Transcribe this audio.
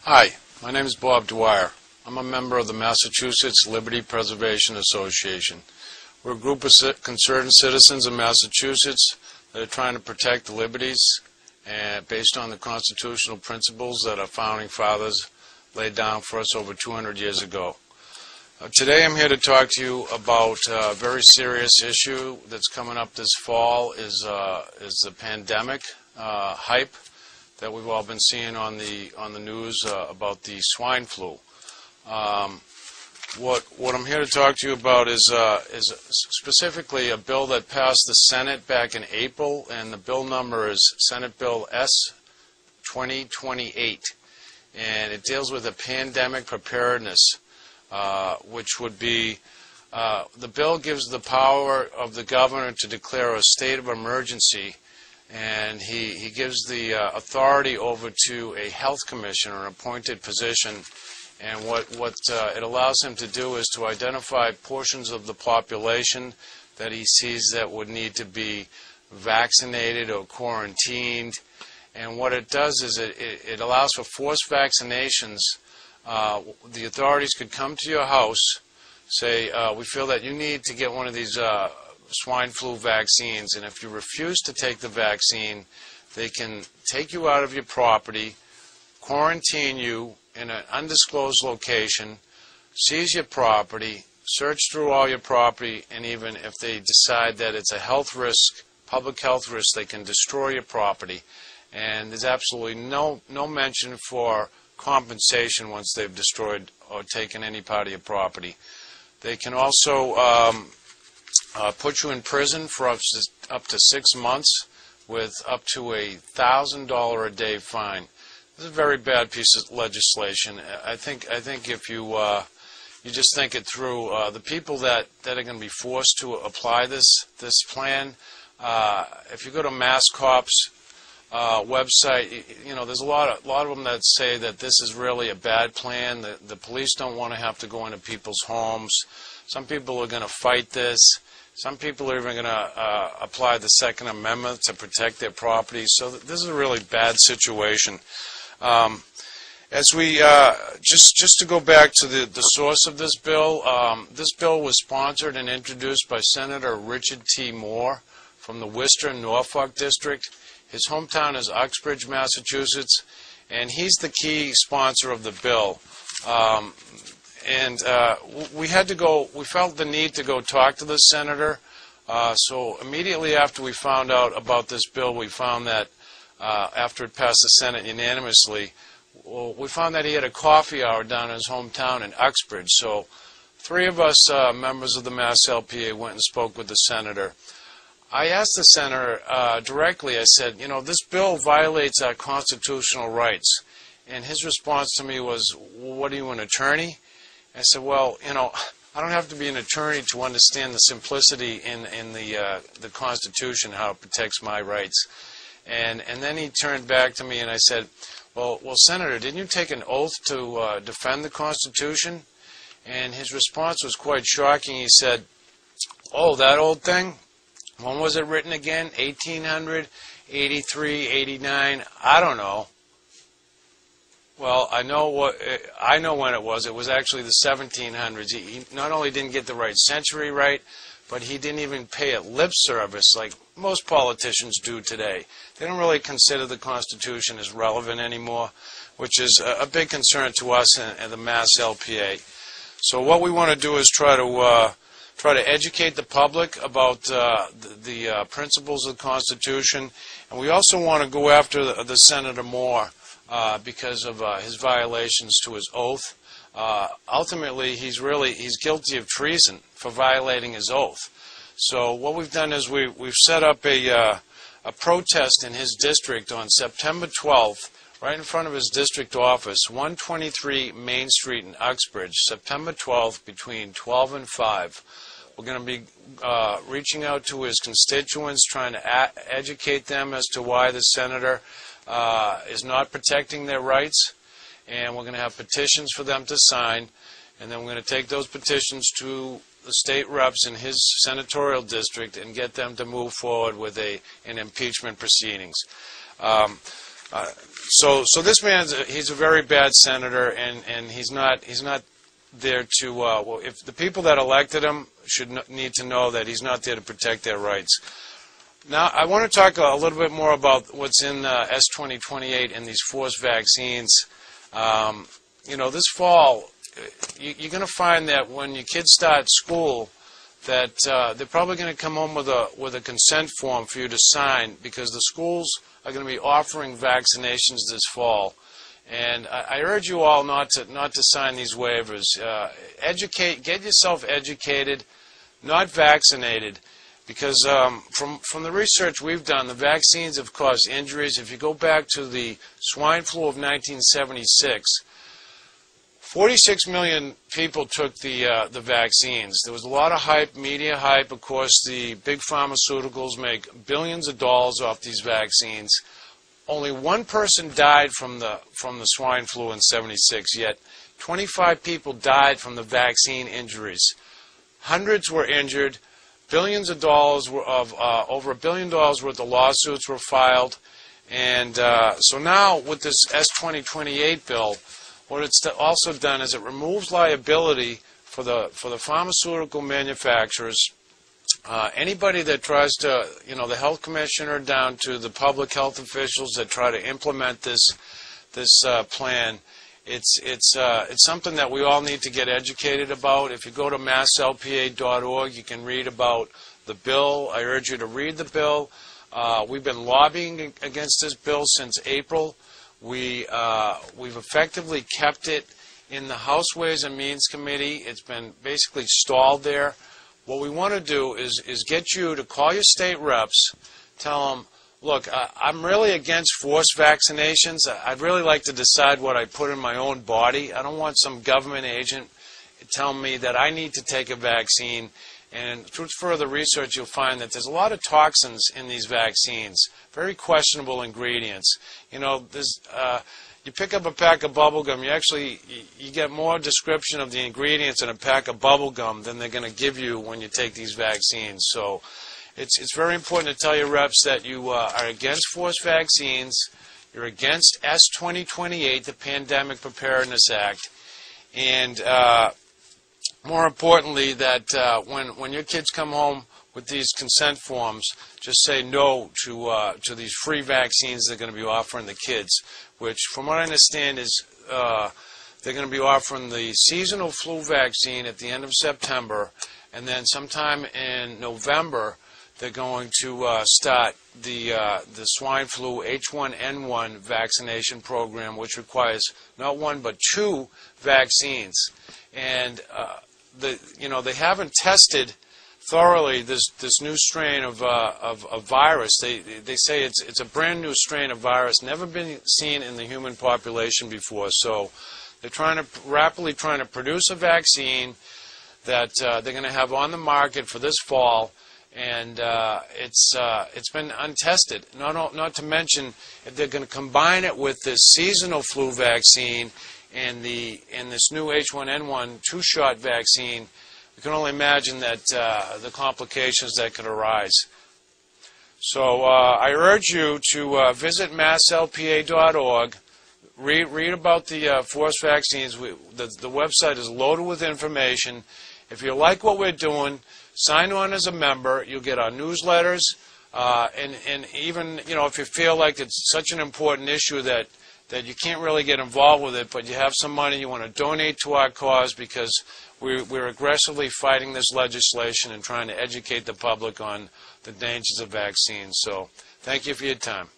Hi, my name is Bob Dwyer. I'm a member of the Massachusetts Liberty Preservation Association. We're a group of concerned citizens of Massachusetts that are trying to protect the liberties based on the constitutional principles that our founding fathers laid down for us over 200 years ago. Today I'm here to talk to you about a very serious issue that's coming up this fall is the pandemic hype that we've all been seeing on the news about the swine flu. What I'm here to talk to you about is specifically a bill that passed the Senate back in April, and the bill number is Senate Bill S-2028, and it deals with a pandemic preparedness, which would be the bill gives the power of the governor to declare a state of emergency. And he gives the authority over to a health commissioner, an appointed position, and what it allows him to do is to identify portions of the population that he sees that would need to be vaccinated or quarantined. And what it does is it allows for forced vaccinations. The authorities could come to your house, say, we feel that you need to get one of these swine flu vaccines, and if you refuse to take the vaccine, they can take you out of your property, quarantine you in an undisclosed location, seize your property, search through all your property, and even if they decide that it's a health risk, public health risk, they can destroy your property. And there's absolutely no mention for compensation once they've destroyed or taken any part of your property. They can also put you in prison for up to 6 months with up to $1,000 a day fine. This is a very bad piece of legislation. I think if you just think it through, the people that are going to be forced to apply this plan, if you go to MassCop's website, there's a lot of them that say that this is really a bad plan. The police don't want to have to go into people's homes. Some people are going to fight this. Some people are even going to apply the Second Amendment to protect their property. So this is a really bad situation. As we just to go back to the source of this bill was sponsored and introduced by Senator Richard T. Moore from the Worcester, Norfolk district. His hometown is Uxbridge, Massachusetts, and he's the key sponsor of the bill. We felt the need to go talk to the senator. So immediately after we found out about this bill, we found that after it passed the Senate unanimously, we found that he had a coffee hour down in his hometown in Uxbridge. So 3 of us members of the Mass LPA went and spoke with the senator. I asked the senator directly, I said, this bill violates our constitutional rights. And his response to me was, what are you, an attorney? I said, well, I don't have to be an attorney to understand the simplicity in the Constitution, how it protects my rights. And then he turned back to me and I said, well, Senator, didn't you take an oath to defend the Constitution? And his response was quite shocking. He said, oh, that old thing? When was it written again? 1800, 83, 89? I don't know. Well, I know when it was. It was actually the 1700s. He not only didn't get the right century right, but he didn't even pay it lip service like most politicians do today. They don't really consider the Constitution as relevant anymore, which is a big concern to us and the Mass LPA. So what we want to do is try to educate the public about the principles of the Constitution, and we also want to go after the Senator Moore because of his violations to his oath. Ultimately, he's guilty of treason for violating his oath. So what we've done is we've set up a protest in his district on September 12th, right in front of his district office, 123 Main Street in Uxbridge, September 12th between 12 and 5. We're going to be reaching out to his constituents, trying to educate them as to why the senator is not protecting their rights. And we're going to have petitions for them to sign. And then we're going to take those petitions to the state reps in his senatorial district and get them to move forward with an impeachment proceedings. So this man, he's a very bad senator, and he's not there to. Well, if the people that elected him need to know that he's not there to protect their rights. Now, I want to talk a little bit more about what's in S2028 and these forced vaccines. You know, this fall, you're going to find that when your kids start school, that they're probably going to come home with a consent form for you to sign, because the schools are going to be offering vaccinations this fall. And I urge you all not to sign these waivers. Get yourself educated, not vaccinated. Because from the research we've done, the vaccines have caused injuries. If you go back to the swine flu of 1976, 46 million people took the vaccines. There was a lot of hype, media hype. Of course, the big pharmaceuticals make billions of dollars off these vaccines. Only one person died from the swine flu in 76, yet 25 people died from the vaccine injuries. Hundreds were injured. Billions of dollars over $1 billion worth of lawsuits were filed, and so now with this S2028 bill, what it's also done is it removes liability for the pharmaceutical manufacturers. Anybody that tries to, the health commissioner down to the public health officials that try to implement this plan. It's something that we all need to get educated about. If you go to masslpa.org, you can read about the bill. I urge you to read the bill. We've been lobbying against this bill since April. We've effectively kept it in the House Ways and Means Committee. It's been basically stalled there. What we want to do is get you to call your state reps, tell them, look, I'm really against forced vaccinations. I'd really like to decide what I put in my own body. I don't want some government agent telling me that I need to take a vaccine. And through further research, you'll find that there's a lot of toxins in these vaccines, very questionable ingredients. You pick up a pack of bubble gum, you get more description of the ingredients in a pack of bubble gum than they're going to give you when you take these vaccines. So it's very important to tell your reps that you are against forced vaccines, you're against S2028, the Pandemic Preparedness Act, and more importantly, that when your kids come home with these consent forms, just say no to these free vaccines they're going to be offering the kids, which, from what I understand, is they're going to be offering the seasonal flu vaccine at the end of September, and then sometime in November, they're going to start the swine flu H1N1 vaccination program, which requires not one but two vaccines. And they haven't tested thoroughly this new strain of virus. They say it's a brand new strain of virus, never been seen in the human population before. So they're rapidly trying to produce a vaccine that they're going to have on the market for this fall. And it's been untested. Not to mention, if they're going to combine it with this seasonal flu vaccine and this new H1N1 two-shot vaccine, you can only imagine that the complications that could arise. So I urge you to visit masslpa.org, read about the forced vaccines. The website is loaded with information. If you like what we're doing, sign on as a member. You'll get our newsletters, and even if you feel like it's such an important issue that you can't really get involved with it, but you have some money you want to donate to our cause, because we're aggressively fighting this legislation and trying to educate the public on the dangers of vaccines. So thank you for your time.